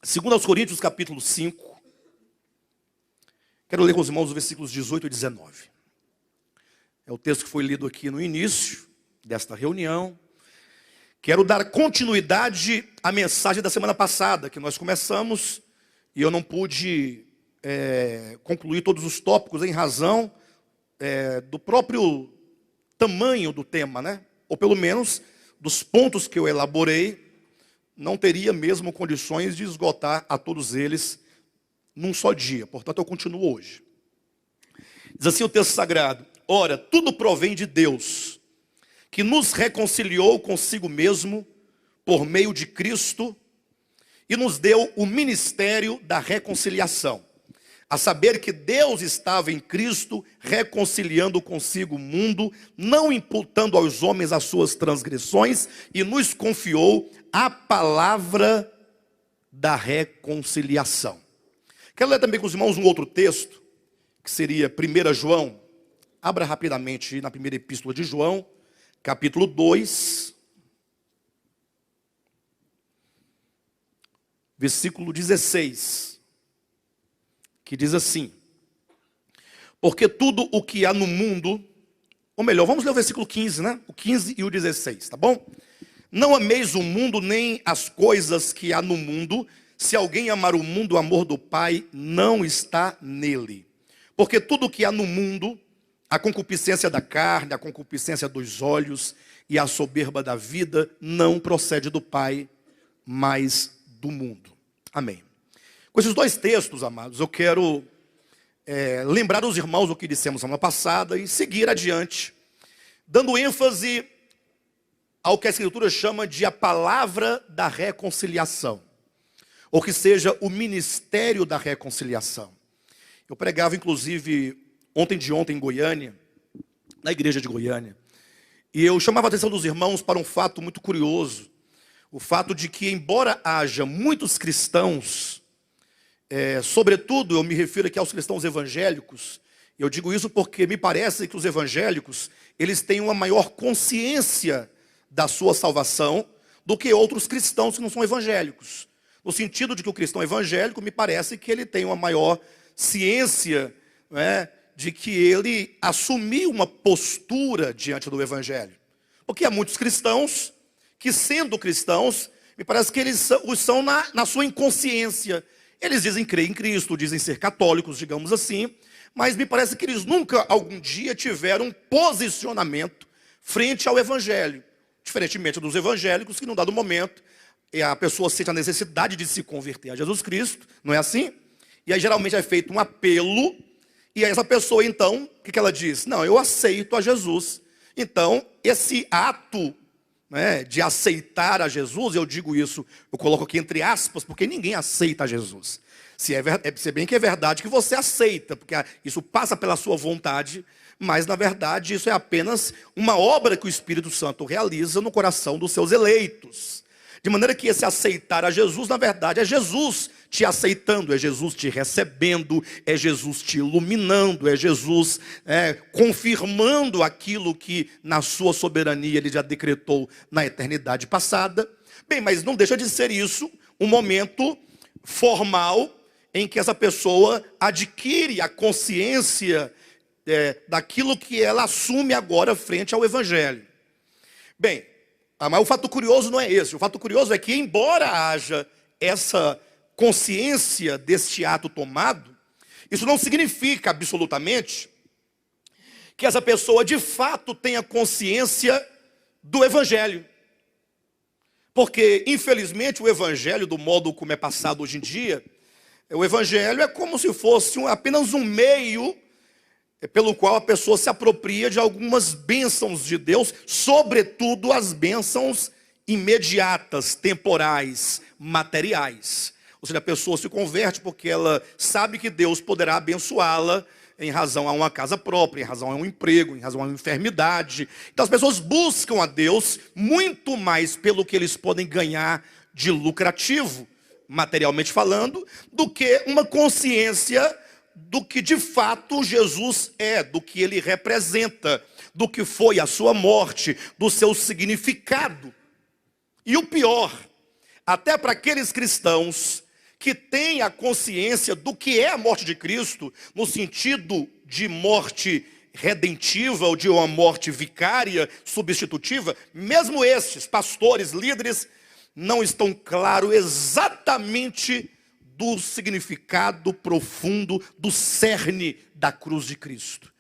2 aos Coríntios, capítulo 5. Quero ler com os irmãos os versículos 18 e 19. É o texto que foi lido aqui no início desta reunião. Quero dar continuidade à mensagem da semana passada, que nós começamos, e eu não pude concluir todos os tópicos em razão do próprio tamanho do tema, né? Ou pelo menos dos pontos que eu elaborei, não teria mesmo condições de esgotar a todos eles num só dia. Portanto, eu continuo hoje. Diz assim o texto sagrado: ora, tudo provém de Deus, que nos reconciliou consigo mesmo por meio de Cristo e nos deu o ministério da reconciliação. A saber que Deus estava em Cristo reconciliando consigo o mundo, não imputando aos homens as suas transgressões, e nos confiou a palavra da reconciliação. Quero ler também com os irmãos um outro texto, que seria 1 João. Abra rapidamente na primeira epístola de João, capítulo 2, versículo 16. Que diz assim: porque tudo o que há no mundo, ou melhor, vamos ler o versículo 15, né? O 15 e o 16, tá bom? Não ameis o mundo nem as coisas que há no mundo. Se alguém amar o mundo, o amor do Pai não está nele. Porque tudo o que há no mundo, a concupiscência da carne, a concupiscência dos olhos e a soberba da vida, não procede do Pai, mas do mundo. Amém. Com esses dois textos, amados, eu quero lembrar os irmãos o que dissemos semana passada e seguir adiante, dando ênfase ao que a Escritura chama de a palavra da reconciliação, ou que seja o ministério da reconciliação. Eu pregava, inclusive, ontem em Goiânia, na igreja de Goiânia, e eu chamava a atenção dos irmãos para um fato muito curioso, o fato de que, embora haja muitos cristãos, sobretudo eu me refiro aqui aos cristãos evangélicos, eu digo isso porque me parece que os evangélicos, eles têm uma maior consciência da sua salvação do que outros cristãos que não são evangélicos. No sentido de que o cristão evangélico, me parece que ele tem uma maior ciência, né, de que ele assumiu uma postura diante do evangelho. Porque há muitos cristãos que, sendo cristãos, me parece que eles são na sua inconsciência. Eles dizem crer em Cristo, dizem ser católicos, digamos assim, mas me parece que eles nunca, algum dia, tiveram um posicionamento frente ao evangelho. Diferentemente dos evangélicos, que num dado momento, a pessoa sente a necessidade de se converter a Jesus Cristo, não é assim? E aí geralmente é feito um apelo, e aí essa pessoa então, o que ela diz? Não, eu aceito a Jesus. Então, esse ato, né, de aceitar a Jesus, eu digo isso, eu coloco aqui entre aspas, porque ninguém aceita a Jesus. Se bem que é verdade que você aceita, porque isso passa pela sua vontade, mas na verdade isso é apenas uma obra que o Espírito Santo realiza no coração dos seus eleitos. De maneira que esse aceitar a Jesus, na verdade, é Jesus te aceitando, é Jesus te recebendo, é Jesus te iluminando, é Jesus confirmando aquilo que na sua soberania ele já decretou na eternidade passada. Bem, mas não deixa de ser isso um momento formal em que essa pessoa adquire a consciência daquilo que ela assume agora frente ao evangelho. Bem, mas o fato curioso não é esse. O fato curioso é que, embora haja essa consciência deste ato tomado, isso não significa absolutamente que essa pessoa de fato tenha consciência do evangelho. Porque, infelizmente, o evangelho, do modo como é passado hoje em dia, o evangelho é como se fosse apenas um meio pelo qual a pessoa se apropria de algumas bênçãos de Deus, sobretudo as bênçãos imediatas, temporais, materiais. Ou seja, a pessoa se converte porque ela sabe que Deus poderá abençoá-la em razão a uma casa própria, em razão a um emprego, em razão a uma enfermidade. Então as pessoas buscam a Deus muito mais pelo que eles podem ganhar de lucrativo, materialmente falando, do que uma consciência do que de fato Jesus é, do que ele representa, do que foi a sua morte, do seu significado. E o pior, até para aqueles cristãos que têm a consciência do que é a morte de Cristo, no sentido de morte redentiva ou de uma morte vicária, substitutiva, mesmo estes pastores, líderes, não estão claros exatamente do significado profundo, do cerne da cruz de Cristo.